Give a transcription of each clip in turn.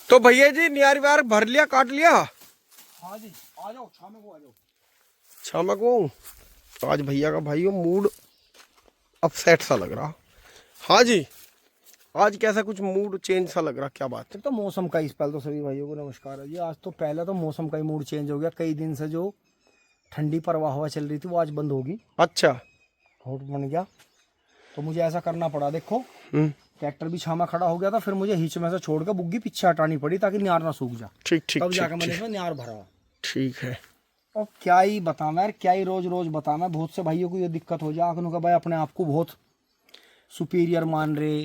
तो भैया जी नियार व्यार भर लिया, काट लिया? हाँ जी, आ जाओ शाम को, आ जाओ शाम को। तो आज भैया का भाई मूड अपसेट सा लग रहा। हाँ जी, आज कैसा कुछ मूड चेंज सा लग रहा, क्या बात? तो मौसम का इस पहले तो सभी भाइयों को नमस्कार है जी। आज तो पहले तो मौसम का ही मूड चेंज हो गया। कई दिन से जो ठंडी प्रवाह हवा चल रही थी वो आज बंद होगी। अच्छा। होट बन गया तो मुझे ऐसा करना पड़ा। देखो ट्रैक्टर भी छामा खड़ा हो गया था, फिर मुझे हिच में से छोड़ के बुग्गी पीछे हटानी पड़ी ताकि न्यार ना सूख जा। ठीक ठीक तब जाकर ठीक मैंने ठीक, इसमें न्यार भरा। ठीक है। और क्या ही बताना यार, क्या ही रोज रोज बताना। बहुत से भाइयों को ये दिक्कत हो जाए, उन्होंने भाई अपने आप को बहुत सुपीरियर मान रहे,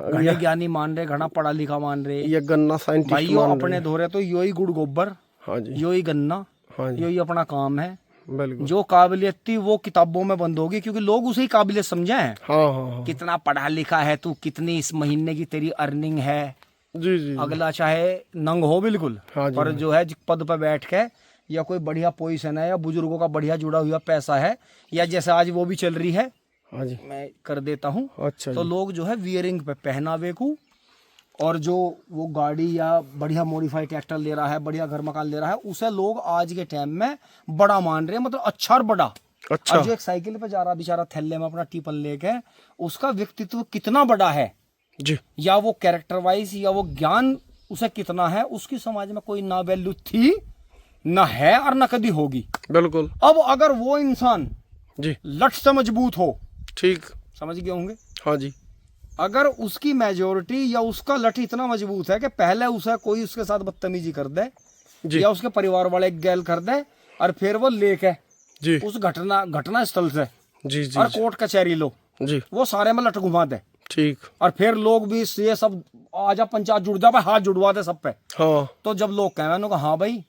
घने ज्ञानी मान रहे, घना पढ़ा लिखा मान रहे। ये गन्ना साइंटिस्ट भाइयों अपने धोरे तो यो ही गुड़ गोबर, हाँ जी, यो ही गन्ना, हाँ जी, यो ही अपना काम है। बिल्कुल। जो काबिलियत थी वो किताबों में बंद होगी, क्योंकि लोग उसे ही काबिलियत समझे हैं। हाँ हाँ हाँ, कितना पढ़ा लिखा है तू, कितनी इस महीने की तेरी अर्निंग है। जी जी, अगला चाहे नंग हो बिल्कुल, हाँ जी, पर जो है पद पर बैठ के या कोई बढ़िया पोजीशन है या बुजुर्गों का बढ़िया जुड़ा हुआ पैसा है, या जैसे आज वो भी चल रही है, हाँ जी, मैं कर देता हूँ। अच्छा तो जी, लोग जो है वियरिंग पे पहनावे को, और जो वो गाड़ी या बढ़िया मॉडिफाइड ट्रैक्टर ले रहा है, बढ़िया घर मकान ले रहा है, उसे लोग आज के टाइम में बड़ा मान रहे हैं, मतलब अच्छा और बड़ा। अच्छा, और जो एक साइकिल पे जा रहा बेचारा थैले में अपना टिफिन लेके, उसका व्यक्तित्व कितना बड़ा है, जी, या वो कैरेक्टर वाइज या वो ज्ञान उसे कितना है, उसकी समाज में कोई ना वैल्यू थी ना है और ना कभी होगी। बिल्कुल। अब अगर वो इंसान जी, लठ से मजबूत हो, ठीक, समझ गए होंगे, हाँ जी, अगर उसकी मेजोरिटी या उसका लठ इतना मजबूत है कि पहले उसे कोई उसके साथ बदतमीजी कर दे जी, या उसके परिवार वाले गैल कर दे, और फिर वो लेके जी, उस घटना स्थल से जी जी और कोर्ट कचहरी लो, जी, वो सारे में लठ घुमा दे, ठीक, और फिर लोग भी ये सब आजा पंचायत जुड़ जा, हाथ जुड़वा दे सब पे। हाँ, तो जब लोग कहें हाँ भाई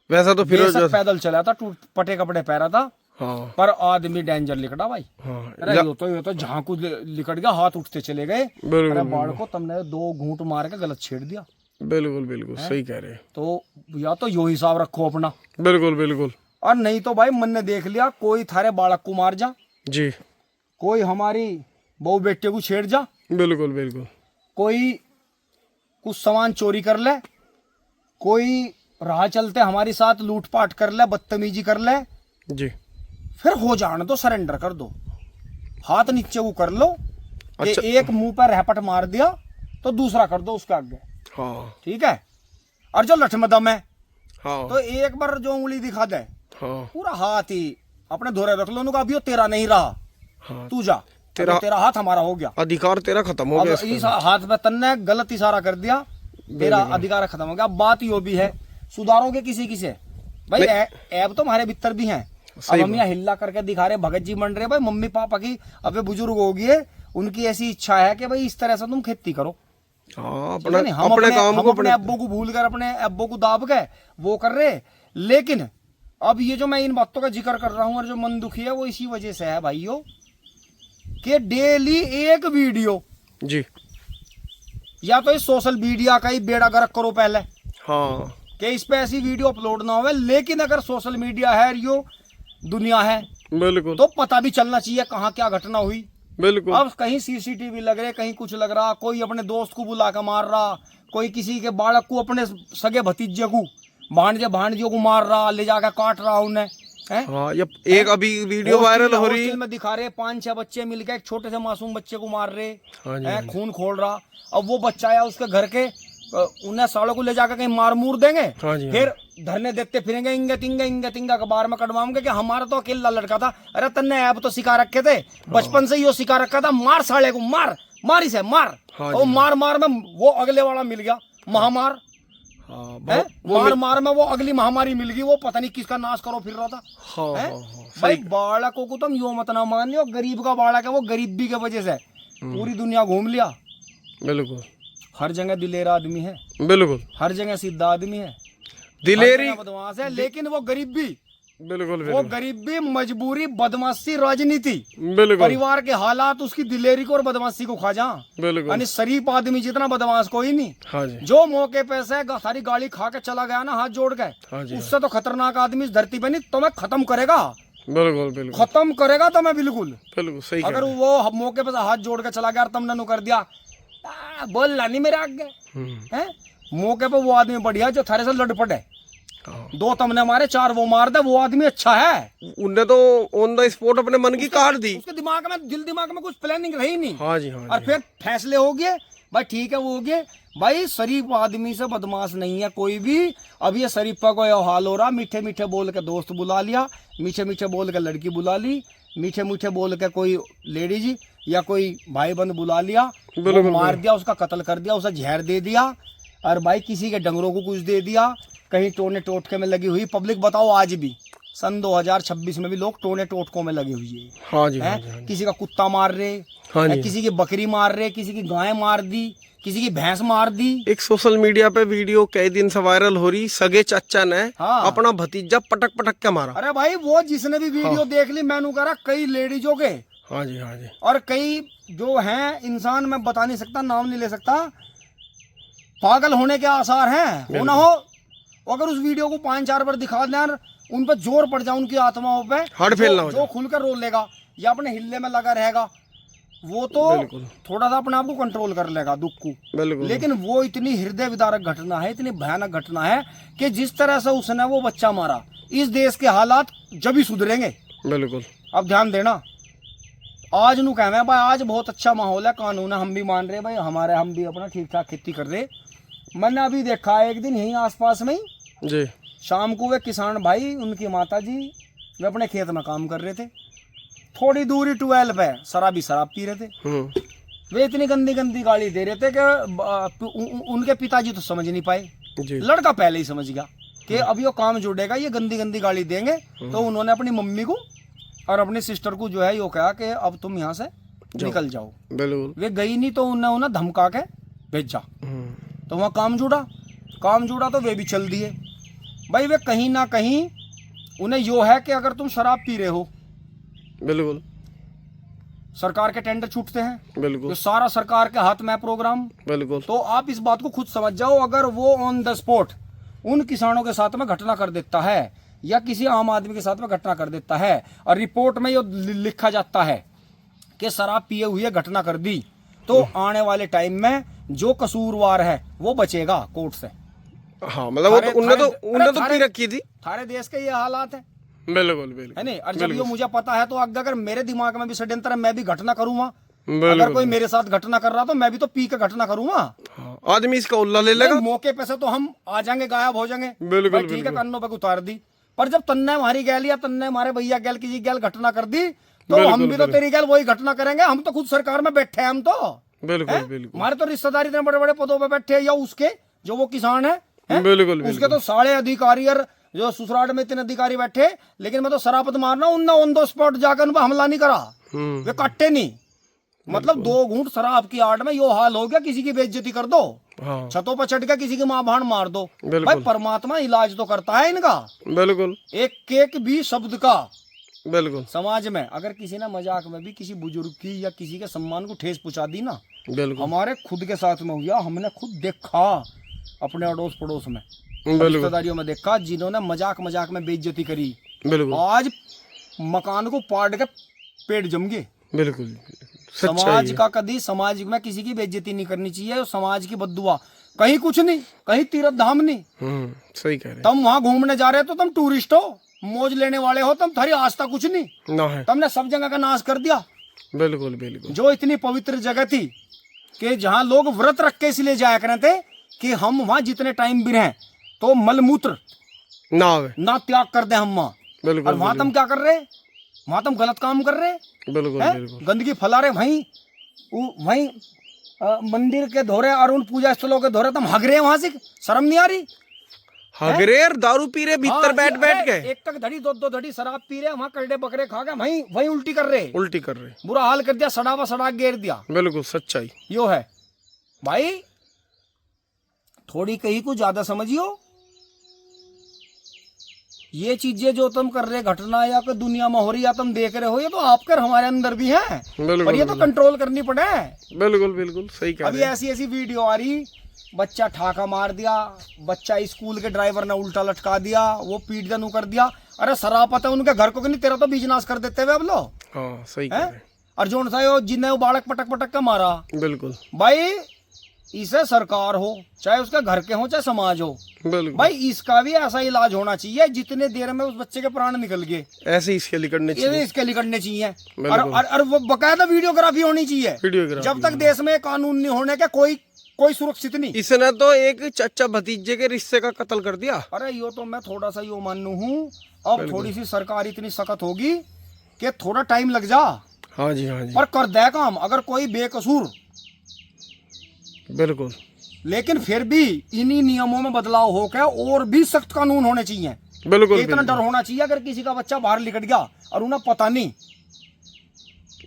वैसा तो फिर बेशक पैदल चला था, टूट पटे कपड़े पहरा था, हाँ पर आदमी डेंजर लिखड़ा भाई। हाँ, अरे ये तो झांकू लिकट गया, हाथ उठते चले गए। बिल्कुल अरे बाढ़ को तुमने 2 घूंट मार के गलत छेड़ दिया। बिल्कुल बिल्कुल सही कह रहे हैं, तो या तो यो हिसाब रखो अपना, बिल्कुल बिल्कुल, और नहीं तो भाई मन ने देख लिया, कोई थारे बालक को मार जा, जी, कोई हमारी बहू बेटे को छेड़ जा, बिल्कुल बिल्कुल, कोई कुछ सामान चोरी कर ले, कोई राह चलते हमारे साथ लूटपाट कर ले, बदतमीजी कर ले, जी, फिर हो जाने तो सरेंडर कर दो, हाथ नीचे को कर लो। अच्छा। कि एक मुंह पर रहपट मार दिया तो दूसरा कर दो उसके आगे, हाँ ठीक है। और जो लठ में दम है हाँ तो एक बार जो उंगली दिखा दे, हाँ पूरा हाथ ही अपने धोरे रख लो, उन्होंने कहा अभी तेरा नहीं रहा, हाँ, तू जा, तेरा हाथ हमारा हो गया, अधिकार तेरा खत्म हो गया अब इस हाथ पे तन्ने गलत इशारा कर दिया, तेरा अधिकार खत्म हो गया। अब बात यो भी है, सुधारोगे किसी किसे भाई, ऐब तो हमारे भीतर भी हैं। अब हम यहाँ हिल्ला करके दिखा रहे, भगत जी बन रहे भाई, मम्मी पापा की अब बुजुर्ग होगी है, उनकी ऐसी इच्छा है कि भाई इस तरह से तुम खेती करो। हाँ, अपने काम को, अपने अब्बो को भूल कर, अपने अब्बो को दाब के वो कर रहे। लेकिन अब ये जो मैं इन बातों का जिक्र कर रहा हूँ और जो मन दुखी है, वो इसी वजह से है भाइयों कि डेली एक वीडियो, जी, या तो इस सोशल मीडिया का ही बेड़ा गर्क करो पहले, हाँ, कि इस पे ऐसी वीडियो अपलोड ना हो। लेकिन अगर सोशल मीडिया है, यो दुनिया है, बिल्कुल, तो पता भी चलना चाहिए कहाँ क्या घटना हुई। बिल्कुल, अब कहीं सीसीटीवी लग रहे, कहीं कुछ लग रहा, कोई अपने दोस्त को बुला कर मार रहा, कोई किसी के बालक को, अपने सगे भतीजे को, भांजे को मार रहा, ले जाकर काट रहा उन्हें, हैं? हाँ, ये एक अभी वीडियो वायरल हो रही है, हॉस्टल में दिखा रहे 5-6 बच्चे मिलकर एक छोटे से मासूम बच्चे को मार रहे, हाँ जी, हैं, खून खोल रहा। अब वो बच्चा या उसके घर के उन्हें सालों को ले जाकर कहीं मार मूर देंगे, हाँ जी, फिर धरने देते फिरेंगे, इंगे तिंगा अखबार में कटवाऊंगे कि हमारा तो अकेला लड़का था। अरे तन्ने ऐप तो सिखा रखे थे, बचपन से ही वो सिखा रखा था, मार साले को, मार इसे मार। हाँ और मार में वो अगले वाला मिल गया महामार, हाँ, मार में वो अगली महामारी मिल गई, वो पता नहीं किसका नाश करो फिर रहा था। हाँ, हाँ, भाई बालकों को तुम यो मत ना मान लियो, गरीब का बालक है, वो गरीबी की वजह से पूरी दुनिया घूम लिया। बिल्कुल, हर जगह दिलेर आदमी है, बिल्कुल, हर जगह सीधा आदमी है, दिलेरी बदमाश है, लेकिन वो गरीबी, बिल्कुल, वो गरीबी, मजबूरी, बदमाशी, राजनीति, बिल्कुल, परिवार के हालात उसकी दिलेरी को और बदमाशी को खा जा। बिल्कुल, यानी शरीफ आदमी जितना बदमाश कोई नहीं। हाँ जी, जो मौके पे से सारी गाड़ी खा के चला गया ना हाथ जोड़ के, हाँ जी, उससे तो खतरनाक आदमी इस धरती पे नहीं, तो मैं खत्म करेगा, बिल्कुल, बिल्कुल, खत्म करेगा तो मैं बिल्कुल, बिल्कुल सही। अगर वो मौके पे हाथ जोड़ के चला गया, तुमने नु कर दिया, बोल नहीं मेरे आगे, हैं मौके पे वो आदमी बढ़िया जो थारे से लड़पट है, हाँ। 2 तमने मारे 4 वो मार दे, वो आदमी अच्छा है। उनने तो ऑन द स्पॉट अपने मन की काट दी। उसके दिमाग में दिमाग में कुछ प्लानिंग रही नहीं। हाँ जी, हाँ और जी। फिर फैसले हो गए भाई, ठीक है वो हो गए भाई। शरीफ आदमी से बदमाश नहीं है कोई भी। अब ये शरीफा को ये हाल हो रहा, मीठे मीठे बोल के दोस्त बुला लिया, मीठे मीठे बोल के लड़की बुला ली, मीठे मीठे बोल के कोई लेडीज या कोई भाई बंद बुला लिया, वो मार दिया, उसका कत्ल कर दिया, उसे जहर दे दिया, और भाई किसी के डंगरों को कुछ दे दिया। कहीं टोने टोटके में लगी हुई पब्लिक, बताओ आज भी सन 2026 में भी लोग टोने टोटकों में लगे हुए हैं। हाँ जी, हाँ जी, हाँ जी। किसी का कुत्ता मार रहे, हाँ जी। किसी की बकरी मार रहे, किसी की गाय मार दी, किसी की भैंस मार दी। एक सोशल मीडिया पे वीडियो कई दिन से वायरल हो रही, सगे चाचा ने हाँ। अपना भतीजा पटक पटक के मारा। अरे भाई वो जिसने भी वीडियो देख ली, मैंने कहा कई लेडीजों के हाँ जी, हाँ जी। और कई जो हैं इंसान, मैं बता नहीं सकता, नाम नहीं ले सकता, पागल होने के आसार हैं। हो ना हो, अगर उस वीडियो को 5-4 बार दिखा दें, उन पर जोर पड़ जाए उनकी आत्माओं पे, हार्ट फेल ना हो जो खुलकर रो लेगा या अपने हिलने में लगा रहेगा, वो तो थोड़ा सा अपने आप को कंट्रोल कर लेगा दुख को। बिल्कुल। लेकिन वो इतनी हृदय विदारक घटना है, इतनी भयानक घटना है कि जिस तरह से उसने वो बच्चा मारा, इस देश के हालात जब ही सुधरेंगे। बिल्कुल। अब ध्यान देना, आज नू कहना है भाई, आज बहुत अच्छा माहौल है, कानून है, हम भी मान रहे भाई, हमारे हम भी अपना ठीक ठाक खेती कर रहे। मैंने अभी देखा एक दिन यहीं आसपास में ही जी, शाम को वे किसान भाई, उनकी माता जी, वे अपने खेत में काम कर रहे थे, थोड़ी दूरी ट्यूबवेल पे शराब पी रहे थे। वे इतनी गंदी गंदी गाली दे रहे थे कि उनके पिताजी तो समझ नहीं पाए, जी। लड़का पहले ही समझ गया कि अब ये काम जुड़ेगा, ये गंदी गंदी गाली देंगे। तो उन्होंने अपनी मम्मी को और अपनी सिस्टर को जो है यो कहा कि अब तुम यहाँ से निकल जाओ। बिल्कुल। वे गई नहीं तो उन्हें धमका के भेजा, तो वहाँ काम जुड़ा तो वे भी चल दिए। भाई वे कहीं ना कहीं उन्हें यो है कि अगर तुम शराब पी रहे हो, बिल्कुल, सरकार के टेंडर छूटते हैं, बिल्कुल, तो सारा सरकार के हाथ में प्रोग्राम। बिल्कुल। तो आप इस बात को खुद समझ जाओ, अगर वो ऑन द स्पॉट उन किसानों के साथ में घटना कर देता है या किसी आम आदमी के साथ में घटना कर देता है और रिपोर्ट में ये लिखा जाता है कि शराब पिए हुए घटना कर दी, तो आने वाले टाइम में जो कसूरवार है वो बचेगा कोर्ट से। हाँ, मतलब उन्होंने तो पी रखी थी। सारे देश के ये हालात है, बिल्कुल, बिल्कुल, है नहीं। और जब ये मुझे पता है तो अगर मेरे दिमाग में भी षड्यंत्र है, मैं भी घटना करूंगा। अगर कोई मेरे साथ घटना कर रहा तो मैं भी तो पी के घटना करूंगा। हाँ, आदमी इसका उल्ला ले लेगा, मौके पे से तो हम आ जाएंगे, गायब हो जाएंगे, बिल्कुल, ठीक है, कन्नों पे उतार दी। पर जब तन्ने हमारी गैल या तन्ने हमारे भैया गैल किसी गैल घटना कर दी, तो हम भी तो तेरी गैल वही घटना करेंगे। हम तो खुद सरकार में बैठे हैं, हम तो बिल्कुल, बिल्कुल, हमारे तो रिश्तेदार इतने बड़े बड़े पदों पे बैठे हैं, या उसके जो वो किसान है, बिल्कुल, उसके तो सारे अधिकारी और जो ससुराल में इतने अधिकारी बैठे, लेकिन मैं तो शराबत मारना, उनने ऑन द स्पॉट जाकर उन पर हमला नहीं करा, वे काटे नहीं। मतलब 2 घूंट शराब की आड़ में यो हाल हो गया, किसी की बेइज्जती कर दो, हाँ, छतों पर चढ़ के किसी की मां भाण मार दो। बिल्कुल। भाई परमात्मा इलाज तो करता है इनका, बिल्कुल, एक भी शब्द का। बिल्कुल, समाज में अगर किसी ने मजाक में भी किसी बुजुर्ग की या किसी के सम्मान को ठेस पहुंचा दी ना, बिल्कुल, हमारे खुद के साथ में हुआ, हमने खुद देखा अपने अड़ोस पड़ोस में, बिल्कुल, रिश्तेदारियों में देखा, जिन्होंने मजाक मजाक में बेइज्जती करी, बिल्कुल, आज मकान को पाट के पेट जम गए। बिल्कुल। समाज का कभी समाज में किसी की बेइज्जती नहीं करनी चाहिए। समाज की बद्दुआ कहीं कुछ नहीं, कहीं तीर्थ धाम नहीं। सही कह रहे हैं। तुम वहां घूमने जा रहे हो तो तुम टूरिस्ट हो, मौज लेने वाले हो, तुम थारी आस्था कुछ नहीं ना है। तुमने सब जगह का नाश कर दिया। बिल्कुल, बिल्कुल। जो इतनी पवित्र जगह थी कि जहाँ लोग व्रत रख के इसलिए जाया करते थे कि हम वहां जितने टाइम भी रहें तो मलमूत्र ना त्याग कर दे हम वहां। बिल्कुल। और वहां तुम क्या कर रहे, वहां तुम गलत काम कर रहे, बिल्कुल, बिल्कुल, गंदगी फैला रहे, वहीं मंदिर के धोरे और उन पूजा स्थलों के धोरे तुम हग रहे वहां से, शर्म नहीं आ रही? हगरे और दारू पी रहे भीतर बैठ बैठ के, एक तक धड़ी 2 धड़ी शराब पी रहे, वहां करड़े बकरे खा के वहीं उल्टी कर रहे, बुरा हाल कर दिया, सड़ा गेर दिया। बिल्कुल सच्चाई यो है भाई। थोड़ी कहीं को ज्यादा समझियो, ये चीजें जो तुम कर रहे घटना या कोई दुनिया में हो रही या तुम देख रहे हो, ये तो आपके हमारे अंदर भी है, पर ये तो कंट्रोल करनी पड़े। बिल्कुल, बिल्कुल सही कह रहे हैं। अभी ऐसी वीडियो आ रही, बच्चा ठाका मार दिया, बच्चा स्कूल के ड्राइवर ने उल्टा लटका दिया, वो पीट दनु कर दिया। अरे शराबत है उनके घर को कि नहीं, तेरा तो बीज नाश कर देते हुए अब लोग। हाँ, सही कह रहे हैं। और जोन सा जिन्हें वो बालक पटक के मारा, बिल्कुल भाई इसे सरकार हो, चाहे उसके घर के हो, चाहे समाज हो, बिल्कुल भाई इसका भी ऐसा इलाज होना चाहिए जितने देर में उस बच्चे के प्राण निकल गए, ऐसे इसके लिए करने ये चाहिए। इसके लिए करने चाहिए। बिल्कुल। और वो बकायदा वीडियोग्राफी होनी चाहिए। वीडियोग्राफी जब तक देश में कानून नहीं होने के कोई सुरक्षित नहीं। इसने तो एक चचा भतीजे के रिश्ते का कत्ल कर दिया। अरे यो तो मैं थोड़ा सा यो मानू हूँ, अब थोड़ी सी सरकार इतनी सख्त होगी कि थोड़ा टाइम लग जा, हाँ जी, हाँ जी, पर कर दे काम। अगर कोई बेकसूर, बिल्कुल, लेकिन फिर भी इन्हीं नियमों में बदलाव हो के और भी सख्त कानून होने चाहिए। बिल्कुल, इतना डर होना चाहिए अगर किसी का बच्चा बाहर निकल गया और उन्हें पता नहीं,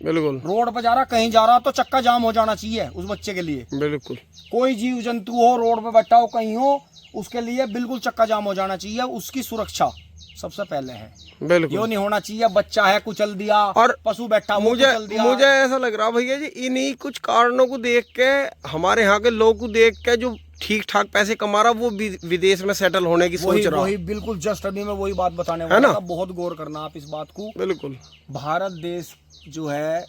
बिल्कुल, रोड पर जा रहा, कहीं जा रहा, तो चक्का जाम हो जाना चाहिए उस बच्चे के लिए। बिल्कुल, कोई जीव जंतु हो, रोड पे बैठा हो, कहीं हो, उसके लिए बिल्कुल चक्का जाम हो जाना चाहिए। उसकी सुरक्षा सबसे पहले है। बिल्कुल। यो नहीं होना चाहिए बच्चा है कुचल दिया, और पशु बैठा वो कुचल दिया। मुझे ऐसा लग रहा भैया जी, इन्हीं कुछ कारणों को देख के, हमारे यहाँ के लोग को देख के, जो ठीक ठाक पैसे कमा रहा वो विदेश में सेटल होने की सोच रहा। वही बिल्कुल जस्ट अभी मैं वही बात बताने है वाला ना? था। बहुत गौर करना आप इस बात को। बिल्कुल, भारत देश जो है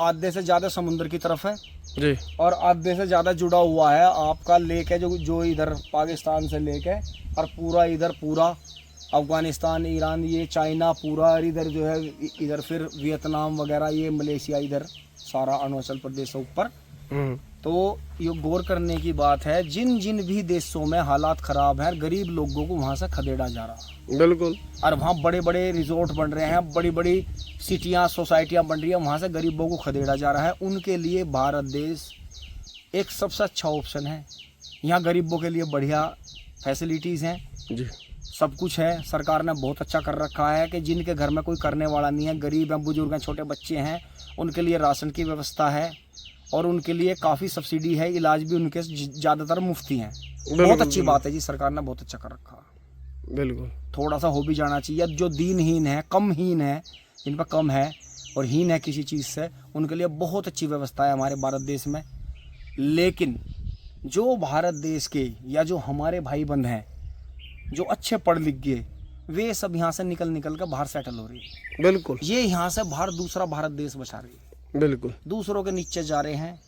आधे से ज्यादा समुद्र की तरफ है जी, और आधे से ज्यादा जुड़ा हुआ है आपका लेक है, जो इधर पाकिस्तान से लेक है, और पूरा अफगानिस्तान, ईरान, ये चाइना पूरा, और इधर जो है इधर फिर वियतनाम वगैरह, ये मलेशिया, इधर सारा अरुणाचल प्रदेश से ऊपर। तो ये गौर करने की बात है, जिन जिन भी देशों में हालात खराब हैं, गरीब लोगों को वहां से खदेड़ा जा रहा। बिल्कुल। और वहाँ बड़े बड़े रिजोर्ट बन रहे हैं, बड़ी बड़ी सिटियाँ, सोसाइटियाँ बन रही है, वहाँ से गरीबों को खदेड़ा जा रहा है। उनके लिए भारत देश एक सबसे अच्छा ऑप्शन है। यहाँ गरीबों के लिए बढ़िया फैसिलिटीज़ हैं जी, सब कुछ है। सरकार ने बहुत अच्छा कर रखा है कि जिनके घर में कोई करने वाला नहीं है, गरीब हैं, बुजुर्ग हैं, छोटे बच्चे हैं, उनके लिए राशन की व्यवस्था है और उनके लिए काफ़ी सब्सिडी है। इलाज भी उनके ज़्यादातर मुफ्ती हैं। बहुत अच्छी बात है जी, सरकार ने बहुत अच्छा कर रखा। बिल्कुल। थोड़ा सा हो भी जाना चाहिए। जो दीनहीन है, कम हीन है, जिन पर कम है और हीन है किसी चीज़ से, उनके लिए बहुत अच्छी व्यवस्था है हमारे भारत देश में। लेकिन जो भारत देश के या जो हमारे भाई बंद हैं, जो अच्छे पढ़ लिख गए, वे सब यहाँ से निकल कर बाहर सेटल हो रही है। बिल्कुल। ये यहाँ से बाहर दूसरा भारत देश बचा रही है। बिल्कुल। दूसरों के नीचे जा रहे हैं,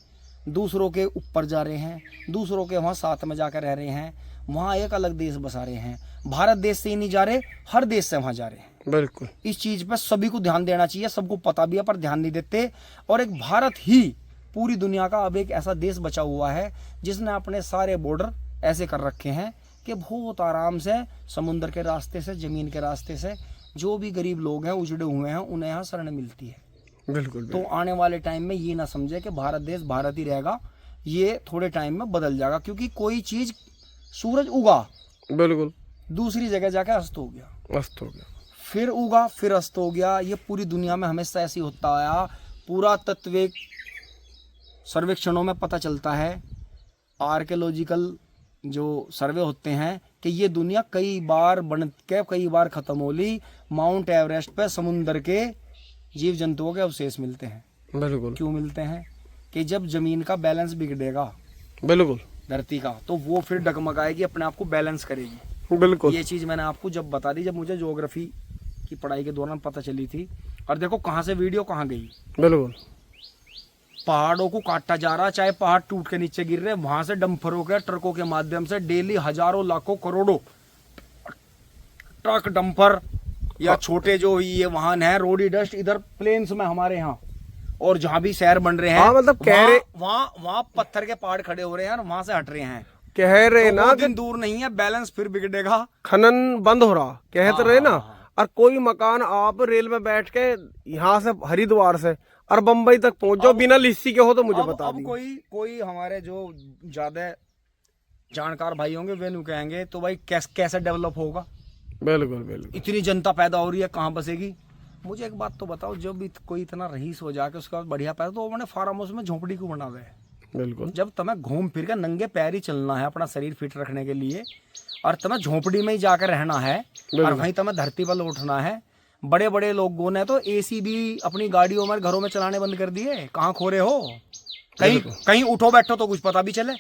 दूसरों के ऊपर जा रहे हैं, दूसरों के वहाँ साथ में जाकर रह रहे हैं, वहाँ एक अलग देश बसा रहे हैं। भारत देश से ही नहीं जा रहे, हर देश से वहाँ जा रहे हैं। बिल्कुल। इस चीज़ पर सभी को ध्यान देना चाहिए। सबको पता भी है पर ध्यान नहीं देते। और एक भारत ही पूरी दुनिया का अब एक ऐसा देश बचा हुआ है जिसने अपने सारे बॉर्डर ऐसे कर रखे हैं कि बहुत आराम से समुद्र के रास्ते से, ज़मीन के रास्ते से जो भी गरीब लोग हैं, उजड़े हुए हैं, उन्हें यहाँ शरण मिलती है। बिल्कुल। तो आने वाले टाइम में ये ना समझे कि भारत देश भारत ही रहेगा, ये थोड़े टाइम में बदल जाएगा। क्योंकि कोई चीज़, सूरज उगा, बिल्कुल, दूसरी जगह जाके अस्त हो गया, अस्त हो गया, फिर उगा, फिर अस्त हो गया। ये पूरी दुनिया में हमेशा ऐसी होता आया। पूरा तत्विक सर्वेक्षणों में पता चलता है, आर्कियोलॉजिकल जो सर्वे होते हैं, कि ये दुनिया कई बार बन के कई बार ख़त्म हो ली। माउंट एवरेस्ट पे समुद्र के जीव जंतुओं के अवशेष मिलते हैं। बिल्कुल। क्यों मिलते हैं? कि जब ज़मीन का बैलेंस बिगड़ेगा, बिल्कुल, धरती का, तो वो फिर डगमगाएगी, अपने आप को बैलेंस करेगी। बिल्कुल। ये चीज़ मैंने आपको जब बता दी, जब मुझे ज्योग्राफी की पढ़ाई के दौरान पता चली थी। और देखो कहाँ से वीडियो कहाँ गई। बिल्कुल। पहाड़ों को काटा जा रहा, चाहे पहाड़ टूट के नीचे गिर रहे, वहां से डंपरों के, ट्रकों के माध्यम से डेली हजारों, लाखों, करोड़ों ट्रक, डंपर या छोटे जो ये वाहन है, रोडी डस्ट, इधर प्लेन्स में हमारे यहाँ और जहाँ भी शहर बन रहे हैं, हाँ, मतलब कह रहे, वहाँ पत्थर के पहाड़ खड़े हो रहे हैं और वहां से हट रहे हैं। कह रहे ना दिन दूर नहीं है, बैलेंस फिर बिगड़ेगा, खनन बंद हो रहा, कहते रहे ना। और कोई मकान आप रेल में बैठ के यहाँ से हरिद्वार से और बम्बई तक पहुंच जाओ बिना लिस्सी के हो तो मुझे बता दी। कोई हमारे जो ज्यादा जानकार भाई होंगे वे नु कहेंगे तो भाई कैसे डेवलप होगा। बिल्कुल, बिल्कुल। इतनी जनता पैदा हो रही है, कहाँ बसेगी? मुझे एक बात तो बताओ, जब कोई इतना रईस हो जाके उसके बाद बढ़िया पैदा, तो उन्होंने फार्म हाउस में झोपड़ी को बना हुआ है। बिल्कुल। जब तुम्हें घूम फिर के नंगे पैर ही चलना है अपना शरीर फिट रखने के लिए, और तुम्हें झोपड़ी में ही जाकर रहना है, और वहीं तुम्हें धरती पर लौटना है। बड़े बड़े लोगों ने तो एसी भी अपनी गाड़ियों में, घरों में चलाने बंद कर दिए। कहाँ खो रहे हो? कहीं उठो बैठो तो कुछ पता भी चले।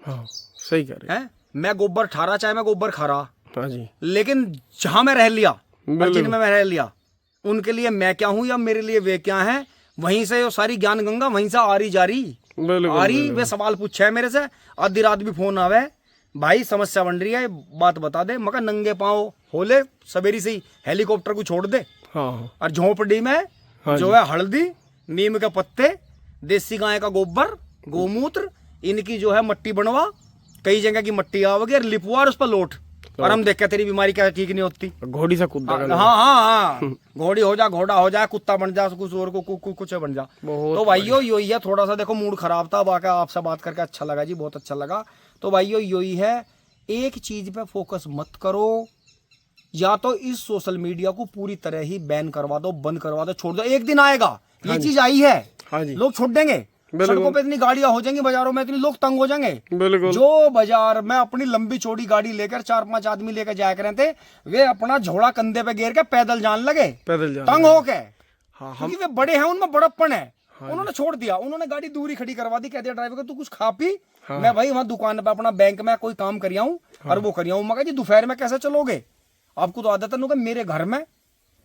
हाँ, सही कह रहे हैं। मैं गोबर ठा रहा, चाहे मैं गोबर खा रहा, हाँ जी, लेकिन जहां मैं रह लिया, जिनमें मैं रह लिया, उनके लिए मैं क्या हूं या मेरे लिए वे क्या हैं, वहीं से वो सारी ज्ञान गंगा वहीं से आ रही जा रही। बिल्कुल, आ रही वे सवाल पूछे है मेरे से, आधी रात भी फोन आवे, भाई समस्या बन रही है, बात बता दे। मगर नंगे पाँव होले सवेरी से ही हेलीकॉप्टर को छोड़ दे, हाँ और झोपड़ी में हाँ जो है हल्दी, नीम के पत्ते, देसी गाय का गोबर, गोमूत्र, इनकी जो है मट्टी बनवा, कई जगह की मट्टी आवगी और लिपवा और उस पर लोट, और हम देख तेरी बीमारी क्या ठीक नहीं होती। घोड़ी से कुत्ता हाँ का हाँ, घोड़ी हो जा, घोड़ा हो जा, कुत्ता बन जा, कुछ और को कुछ बन जा। तो भाइयों यही है, थोड़ा सा देखो मूड खराब था, बाकी आपसे बात करके अच्छा लगा जी, बहुत अच्छा लगा। तो भाइयों यही है, एक चीज पे फोकस मत करो, या तो इस सोशल मीडिया को पूरी तरह ही बैन करवा दो, बंद करवा दो, छोड़ दो। एक दिन आएगा, ये चीज आई है, हाँ जी, लोग छोड़ देंगे, सड़कों पे इतनी गाड़ियां हो जाएंगी, बाजारों में इतने लोग तंग हो जाएंगे। बिल्कुल। जो बाजार में अपनी लंबी चौड़ी गाड़ी लेकर 4-5 आदमी लेकर जाया करते थे, वे अपना झोला कंधे पे घेर के पैदल जान लगे, पैदल जान तंग हो के। हाँ, क्योंकि वे बड़े हैं, उनमें बड़प्पन है, उन्होंने छोड़ दिया, उन्होंने गाड़ी दूरी खड़ी करवा दी, कह दिया ड्राइवर को तू कुछ खा पी, मैं भाई वहां दुकान पे अपना बैंक में कोई काम करिया हूँ और वो करिया हूँ। मगर जी दोपहर में कैसे चलोगे, आपको तो आदत है, मेरे घर में,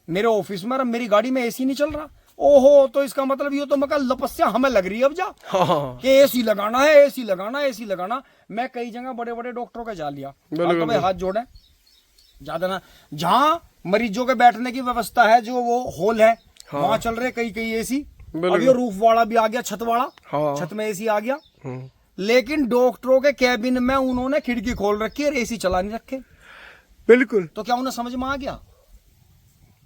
मेरे ऑफिस में और मेरी गाड़ी में एसी नहीं चल रहा। ओहो, तो इसका मतलब ये तो मैं लपस्या हमें लग रही है अब जा, हाँ, कि एसी लगाना है, एसी लगाना, एसी लगाना। मैं कई जगह बड़े बड़े डॉक्टरों का जा लिया, तो भाई हाथ जोड़े, ज्यादा ना, जहाँ मरीजों के बैठने की व्यवस्था है, जो वो हॉल है, वहां चल रहे कई एसी। अब ये रूफ वाला भी आ गया, छत वाला, छत में एसी आ गया, लेकिन डॉक्टरों के कैबिन में उन्होंने खिड़की खोल रखी है और एसी चला नहीं रखे। बिल्कुल। तो क्या उन्हें समझ में आ गया,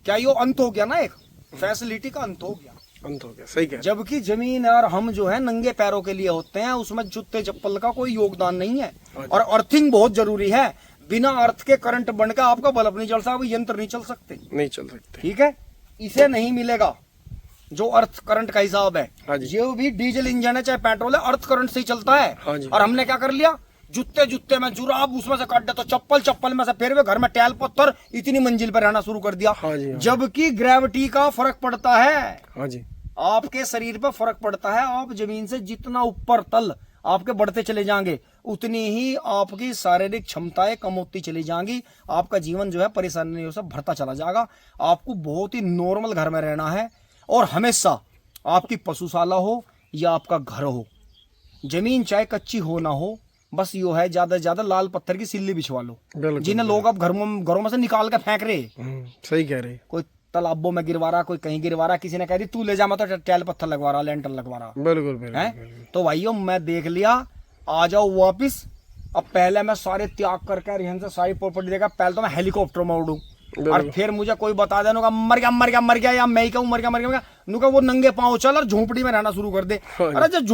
क्या ये अंत हो गया ना, एक फैसिलिटी का अंत हो गया, अंत हो गया, सही कह। जबकि जमीन और हम जो है नंगे पैरों के लिए होते हैं, उसमें जूते चप्पल का कोई योगदान नहीं है। और अर्थिंग बहुत जरूरी है, बिना अर्थ के करंट बनकर आपका बल्ब नहीं चल सकता, यंत्र नहीं चल सकते, नहीं चल सकते, ठीक है, इसे नहीं मिलेगा जो अर्थ करंट का हिसाब है। हाँ जी। जो भी डीजल इंजन है चाहे पेट्रोल है, अर्थ करंट से ही चलता है। हाँ जी। और हमने क्या कर लिया, जूते में जुराब उसमें से काट दिया, तो चप्पल में से फिर वे घर में टैल पत्थर, इतनी मंजिल पर रहना शुरू कर दिया। हाँ जी, हाँ। जबकि ग्रेविटी का फर्क पड़ता है, हाँ जी, आपके शरीर पर फर्क पड़ता है। आप जमीन से जितना ऊपर तल आपके बढ़ते चले जाएंगे, उतनी ही आपकी शारीरिक क्षमताएं कम होती चली जाएंगी, आपका जीवन जो है परेशानियों से भरता चला जाएगा। आपको बहुत ही नॉर्मल घर में रहना है, और हमेशा आपकी पशुशाला हो या आपका घर हो, जमीन चाहे कच्ची हो ना हो, बस यो है ज्यादा से ज्यादा लाल पत्थर की सिल्ली बिछवा लो, जिन्हें लोग अब घरों में से निकाल के फेंक रहे। सही कह रहे। कोई तालाबों में गिरवा रहा, कोई कहीं गिरवा रहा, किसी ने कह दी तू ले जा, मैं तो टैल पत्थर लगवा रहा, लेंटर लगवा रहा। बिल्कुल बिल्कुल। तो भाइयों मैं देख लिया, आ जाओ वापिस। अब पहले मैं सारे त्याग करके यहाँ से सारी प्रॉपर्टी देकर पहले तो मैं हेलीकॉप्टर में उड़ू, और फिर मुझे कोई बता दे मर गया, या मैं ही कहूँ मर गया, नुका वो नंगे पाँव चल और झोंपड़ी में रहना शुरू कर दे। अरे जब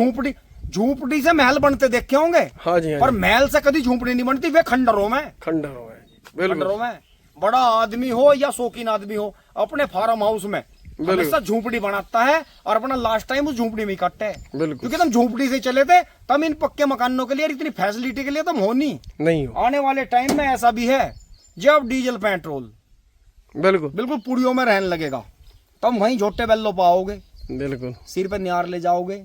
झोंपड़ी से महल बनते देखे होंगे, हाँ जी, हाँ पर महल से कभी झोंपड़ी नहीं बनती, वे खंडरों में खंडरों में बड़ा आदमी हो या शौकीन आदमी हो, अपने फार्म हाउस में हमेशा झोंपड़ी बनाता है, और अपना लास्ट टाइम उस झोंपड़ी में ही काटता है। क्योंकि तुम झोंपड़ी से चले थे, तब इन पक्के मकानों के लिए, इतनी फैसिलिटी के लिए तुम हो नहीं। आने वाले टाइम में ऐसा भी है, जब डीजल पेट्रोल बिल्कुल पुड़ियों में रहने लगेगा, तुम वहीं झोटे बेल्लो पाओगे, बिल्कुल सिर पर नियार ले जाओगे,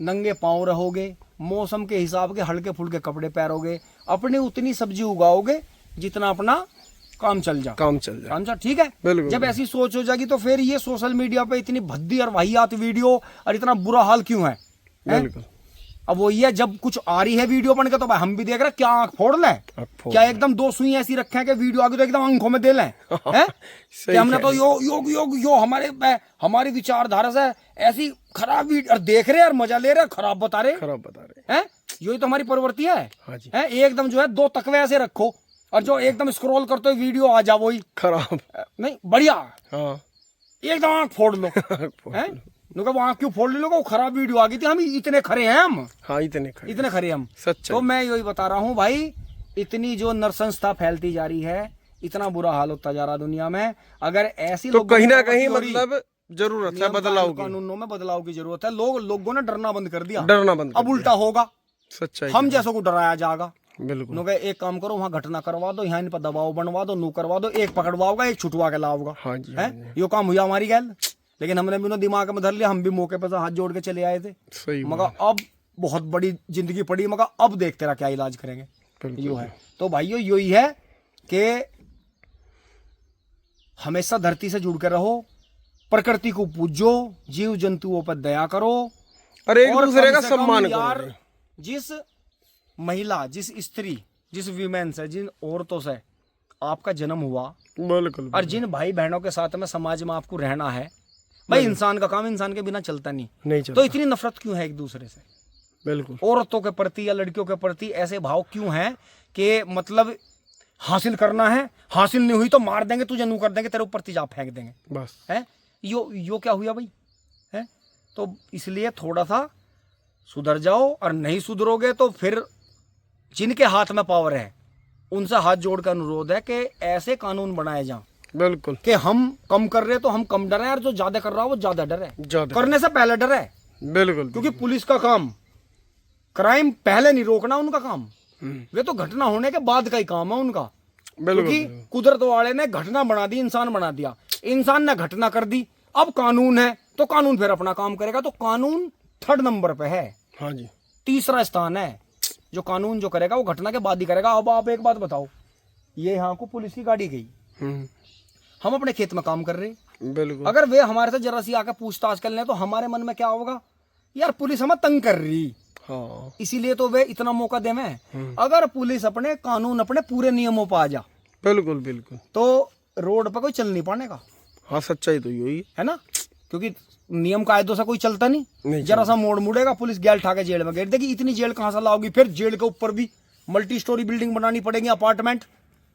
नंगे पांव रहोगे, मौसम के हिसाब के हल्के फुल्के कपड़े पहनोगे, अपनी उतनी सब्जी उगाओगे जितना अपना काम चल जा, ठीक है। जब ऐसी सोच हो जाएगी, तो फिर ये सोशल मीडिया पे इतनी भद्दी और वाहियात वीडियो और इतना बुरा हाल क्यों है? अब वो ये जब कुछ आ रही है वीडियो बन के, तो भाई हम भी देख रहे हैं, क्या आंख फोड़ लें, क्या एकदम 2 सुई ऐसी रखे हैं कि वीडियो आगे तो एकदम आंखों में दे लें, हैं? कि हमने तो यो हमारी विचारधारा से ऐसी खराब वीडियो देख रहे हैं और मजा ले रहे हैं, खराब बता रहे हैं, यही तो हमारी प्रवृत्ति है। हैं? एकदम जो है 2 तकवे ऐसे रखो, और जो एकदम स्क्रॉल करते हुए वीडियो आ जाओ वही खराब नहीं, बढ़िया, एकदम आंख फोड़ लो, वो आंख क्यों फोड़ लो, वो खराब वीडियो आ गई थी, हम इतने खरे हैं, हम इतने खरे हम, सच। तो मैं यही बता रहा हूँ भाई, इतनी जो नरसंस्था फैलती जा रही है, इतना बुरा हाल होता जा रहा दुनिया में, अगर ऐसी तो कहीं ना कहीं मतलब जरूरत है बदलाव की, कानूनों में बदलाव की जरूरत है। लोगों ने डरना बंद कर दिया, अब उल्टा होगा, सच्चाई हम जैसों को डराया जाएगा। बिल्कुल, एक काम करो, वहाँ घटना करवा दो, यहाँ इन पर दबाव बनवा दो, नू करवा दो, एक पकड़वाओगा, एक छुटवा के लाओगा, यो काम हुआ हमारी गैल। लेकिन हमने भी दिमाग में धर लिया, हम भी मौके पर हाथ जोड़ के चले आए थे, मगर अब बहुत बड़ी जिंदगी पड़ी, मगर अब देख तेरा क्या इलाज करेंगे, यो है। तो भाइयों यही है कि हमेशा धरती से जुड़ कर रहो, प्रकृति को पूजो, जीव जंतुओं पर दया करो, और एक और दूसरे कम का से कम सम्मान यार, करो। जिस महिला, जिस स्त्री, जिस वीमेन से, जिन औरतों से आपका जन्म हुआ, बिल्कुल। और जिन भाई बहनों के साथ में समाज में आपको रहना है, भाई इंसान का काम इंसान के बिना चलता नहीं चलता। तो इतनी नफरत क्यों है एक दूसरे से? बिल्कुल। औरतों के प्रति या लड़कियों के प्रति ऐसे भाव क्यों हैं कि मतलब हासिल करना है, हासिल नहीं हुई तो मार देंगे तुझे, नू कर देंगे, तेरे ऊपर तेजाब फेंक देंगे, बस है यो क्या हुआ भाई? है तो इसलिए थोड़ा सा सुधर जाओ, और नहीं सुधरोगे तो फिर जिनके हाथ में पावर है उनसे हाथ जोड़ कर अनुरोध है कि ऐसे कानून बनाए जाएं बिल्कुल कि हम कम कर रहे तो हम कम डरे, और जो ज्यादा कर रहा है वो ज्यादा डरे, ज्यादा करने से पहले डरे। बिल्कुल। क्योंकि पुलिस का काम क्राइम पहले नहीं रोकना, उनका काम वे तो घटना होने के बाद का ही काम है उनका। क्योंकि कुदरत वाले ने घटना बना दी, इंसान बना दिया, इंसान ने घटना कर दी, अब कानून है तो कानून फिर अपना काम करेगा। तो कानून 3rd नंबर पे है, हाँ जी, 3रा स्थान है। जो कानून जो करेगा वो घटना के बाद ही करेगा। अब आप एक बात बताओ, ये यहाँ को पुलिस की गाड़ी गई, हम अपने खेत में काम कर रहे, बिल्कुल, अगर वे हमारे से जरा सी आकर पूछताछ कर लें तो हमारे मन में क्या होगा? यार पुलिस हमें तंग कर रही, हाँ, इसीलिए तो वे इतना मौका दे में। अगर पुलिस अपने कानून, अपने पूरे नियमों पर आ जा, बिल्कुल बिल्कुल, तो रोड पर कोई चल नहीं पाने का, हाँ सच्चाई तो यही है ना? क्योंकि नियम कायदों से कोई चलता नहीं जरा सा मोड़ मुड़ेगा पुलिस गैल ठा के जेल में गेट देगी। इतनी जेल कहां से लाओगी? फिर जेल के ऊपर भी मल्टी स्टोरी बिल्डिंग बनानी पड़ेगी, अपार्टमेंट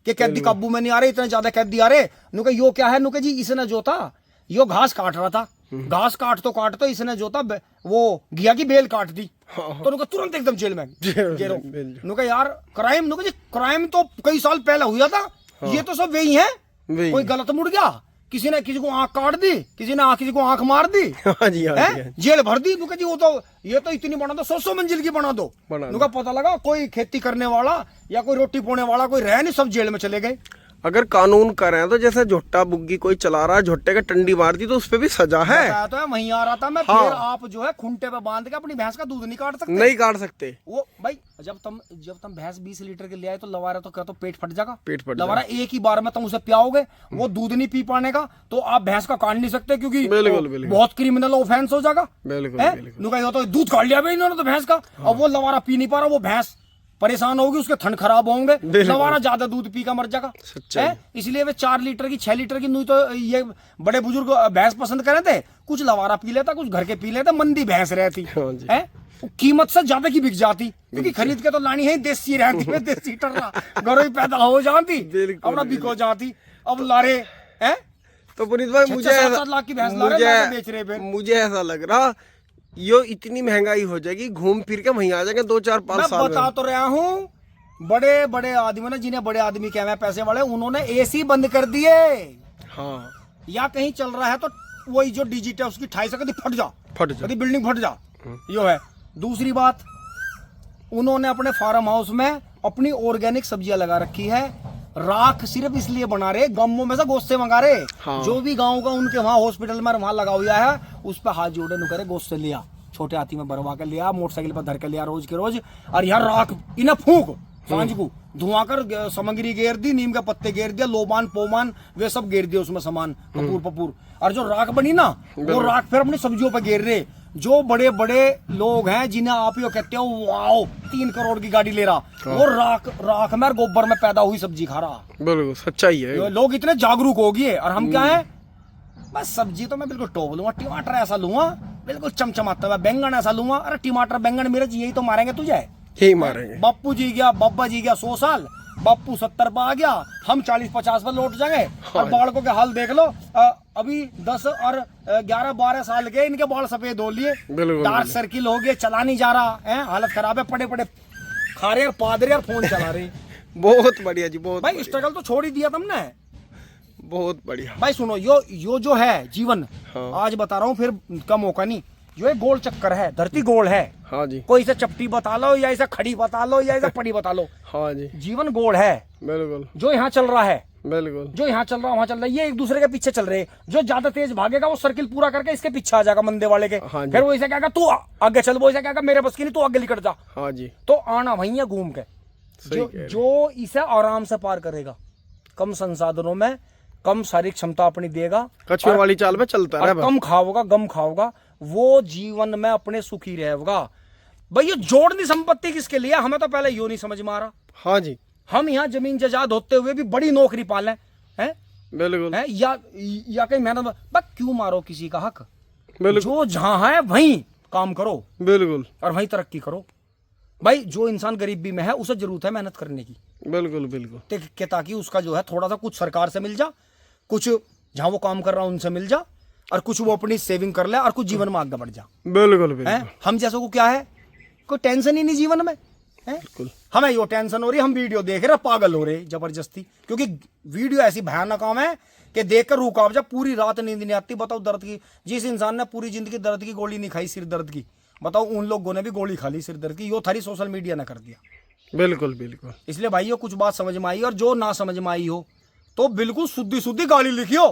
के कैदी काबू में नहीं आ रहे, इतने ज्यादा कैदी आ रहे। नुके यो क्या है? नुके जी इसने जो था यो घास काट रहा था, घास काट तो इसने जो था वो घिया की बेल काट दी, तो नुका तुरंत एकदम जेल में गेरो। नुका यार क्राइम, नुका जी क्राइम तो कई साल पहले हुआ था, ये तो सब वही है। कोई गलत मुड़ गया, किसी ने किसी को आंख काट दी, किसी ने किसी को आंख मार दी, हाँ जी, हाँ जी, जेल भर दी। नुका जी वो तो ये तो इतनी बना दो, 100 मंजिल की बना दो। नुका पता लगा कोई खेती करने वाला या कोई रोटी पोने वाला कोई रह नहीं, सब जेल में चले गए। अगर कानून करें तो जैसे झुट्टा बुग्गी कोई चला रहा है, झुट्टे का टंडी मार दी तो उस पे भी सजा है। तो वहीं आ रहा था मैं। हाँ। फिर आप जो है खुंटे पे बांध के अपनी भैंस का दूध नहीं काट सकते, नहीं काट सकते वो भाई। जब तुम भैंस 20 लीटर के ले आए तो लवारा तो क्या, तो पेट फट जाएगा, पेट फट लवारा एक ही बार में तुम उसे पियाओगे, वो दूध नहीं पी पाने का, तो आप भैंस का काट नहीं सकते, क्योंकि बहुत क्रिमिनल ऑफेंस हो जाएगा। नुका तो दूध काट लिया भाई इन्होंने तो भैंस का, अब वो लवारा पी नहीं पा रहा, वो भैंस परेशान होगी, उसके थन खराब होंगे, लवारा ज्यादा दूध पी का मर जाएगा। इसलिए वे 4 लीटर की 6 लीटर की, तो ये बड़े बुजुर्ग भैंस पसंद करे थे, कुछ लवारा पी लेता, कुछ घर के पी लेता, मंदी भैंस रहती है, कीमत से ज्यादा की बिक जाती, क्योंकि खरीद के तो लानी है देसी रहती है, देसी टर्रा घरों ही पैदा हो जाती, अपना बिको जाती। अब लारे है तो पुनीत भाई, 6-7 लाख की भैंस ला रहे, बेच रहे। मुझे ऐसा लग रहा यो इतनी महंगाई हो जाएगी, घूम फिर के वहीं आ जाएंगे 2-4-5 साल। मैं बता तो रहा हूँ, बड़े बड़े आदमी ने, जिन्हें बड़े आदमी कहे हैं पैसे वाले, उन्होंने एसी बंद कर दिए। हाँ, या कहीं चल रहा है तो वही जो डिजिट है उसकी 2.5 से कभी फट जा, कभी बिल्डिंग फट जा, यो है। दूसरी बात, उन्होंने अपने फार्म हाउस में अपनी ऑर्गेनिक सब्जियां लगा रखी है, राख सिर्फ इसलिए बना रहे, गांवों में से गोश्त से मंगा रहे। हाँ। जो भी गांव का उनके वहां हॉस्पिटल में वहां लगा हुआ है, उस पर हाथ जोड़े नु करे, गोश्त से लिया, छोटे हाथी में भरवा कर लिया, मोटरसाइकिल पर धर कर लिया रोज के रोज, और यार राख इन्हें फूंक सांझ को धुआं कर सामग्री गेर दी, नीम के पत्ते गेर दिया, लोबान पोमान वे सब गेर दिया उसमें सामान, कपूर, और जो राख बनी ना, वो राख फिर अपनी सब्जियों पर गेर रहे। जो बड़े बड़े लोग हैं जिन्हें आप यो कहते हो वाओ 3 करोड़ की गाड़ी ले रहा, वो राख में और गोबर में पैदा हुई सब्जी खा रहा। बिल्कुल सच्चाई है, लोग इतने जागरूक हो गए। और हम क्या है, बस सब्जी तो मैं बिल्कुल टॉप लूंगा, टमाटर ऐसा लूंगा बिल्कुल चमचमाता हुआ, बैंगन ऐसा लूंगा, अरे टमाटर बैंगन मिर्च यही तो मारेंगे तुझे, यही मारेंगे। बापू जी गया, बाबा जी गया 100 साल, बापू 70 पर आ गया, हम 40-50 पर लौट जाएंगे। और बालकों के हाल देख लो, अभी 10 और 11-12 साल के, इनके बाल सफेद हो लिए, डार्क सर्किल हो गए, चला नहीं जा रहा है, हालत खराब है, पड़े पड़े खा रहे और पादरे और फोन चला रहे। बहुत बढ़िया जी, बहुत भाई स्ट्रगल तो छोड़ ही दिया तुमने, बहुत बढ़िया। भाई सुनो, यो जो है जीवन, हाँ। आज बता रहा हूँ, फिर का मौका नहीं, जो एक गोल चक्कर है, धरती गोल है, हाँ जी, कोई इसे चपटी बता लो या इसे खड़ी बता लो या इसे पड़ी बता लो, हाँ जी, जीवन गोल है, बिल्कुल। जो यहाँ चल रहा है, बिल्कुल, जो यहाँ चल रहा है वहाँ चल रहा है, ये एक दूसरे के पीछे चल रहे हैं। जो ज्यादा तेज भागेगा वो सर्किल पूरा करके इसके पीछे आ जाएगा, मंदे वाले के, हाँ, फिर वो इसे कहेगा तू आगे चल, वो इसे कहेगा मेरे बस की नहीं, तू आगे निकल जा, हाँ जी। तो आना वही है घूम के, जो इसे आराम से पार करेगा, कम संसाधनों में, कम शारीरिक क्षमता अपनी देगा, कछुए वाली चाल पे चलता है, कम खाओगा, गम खाओगा, वो जीवन में अपने सुखी रहेगा। भाई ये जोड़नी संपत्ति किसके लिए? हमें तो पहले यो नहीं समझ में आ रहा। हाँ जी, हम यहाँ जमीन जायदाद होते हुए भी बड़ी नौकरी पाले हैं, बिल्कुल है या कहीं मेहनत, बस क्यों मारो किसी का हक? बिल्कुल जो जहां है वहीं काम करो बिल्कुल और वहीं तरक्की करो। भाई जो इंसान गरीबी में है उसे जरूरत है मेहनत करने की, बिल्कुल बिल्कुल ताकि उसका जो है थोड़ा सा कुछ सरकार से मिल जा, कुछ जहां वो काम कर रहा है उनसे मिल जा, और कुछ वो अपनी सेविंग कर ले और कुछ जीवन में आगे बढ़ जा। बिल्कुल बिल्कुल है हम जैसों को क्या है, कोई टेंशन ही नहीं जीवन में है। बिल्कुल हमें यो टेंशन हो रही, हम वीडियो देख रहे पागल हो रहे जबरदस्ती, क्योंकि वीडियो ऐसी भयानक काम है कि देखकर रूह कांप जा, पूरी रात नींद नहीं आती। बताओ दर्द की, जिस इंसान ने पूरी जिंदगी दर्द की गोली नहीं खाई, सिर दर्द की, बताओ उन लोगों ने भी गोली खा ली सिर दर्द की। यो थारी सोशल मीडिया ने कर दिया। बिल्कुल बिल्कुल इसलिए भाई कुछ बात समझ में आई, और जो ना समझ में आई हो तो बिल्कुल शुद्धि शुद्धि गाली लिखियो।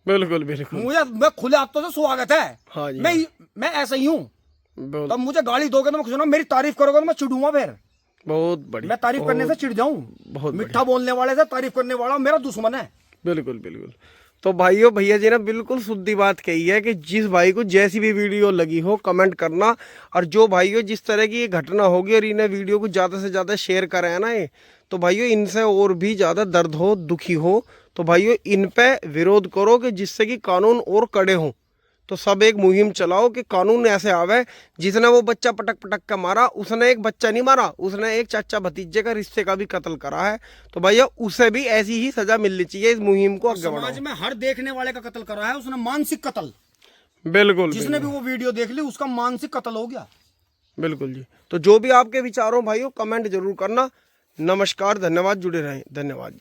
बिल्कुल बिल्कुल मुझे मैं खुले हाथों से स्वागत है। हाँ जी, मैं ऐसा ही हूँ। बहुत तब मुझे गाली दोगे तो मैं सुनो, मेरी तारीफ करोगे तो मैं चिढ़ूंगा, फिर बहुत बढ़िया, मैं तारीफ करने से चिढ़ जाऊं। बहुत मिठा बोलने वाले से तारीफ करने वाला मेरा दुश्मन है। बिल्कुल बिल्कुल। तो भाइयों भैया जी ने बिल्कुल शुद्धि बात कही है कि जिस भाई को जैसी भी वीडियो लगी हो कमेंट करना, और जो भाइयों जिस तरह की ये घटना होगी और इन्हें वीडियो को ज़्यादा से ज़्यादा शेयर करें है ना ये, तो भाइयों इनसे और भी ज़्यादा दर्द हो, दुखी हो, तो भाइयों इन पे विरोध करो कि जिससे कि कानून और कड़े हों। तो सब एक मुहिम चलाओ कि कानून ऐसे आवे, जिसने वो बच्चा पटक पटक के मारा, उसने एक बच्चा नहीं मारा, उसने एक चाचा भतीजे का रिश्ते का भी कत्ल करा है, तो भैया उसे भी ऐसी ही सजा मिलनी चाहिए। इस मुहिम को आगे बढ़ाओ। समाज में हर देखने वाले का कत्ल करा है उसने, मानसिक कत्ल। बिल्कुल जिसने भी वो वीडियो देख ली उसका मानसिक कत्ल हो गया। बिल्कुल जी। तो जो भी आपके विचार हो भाइयों कमेंट जरूर करना। नमस्कार, धन्यवाद, जुड़े रहें, धन्यवाद।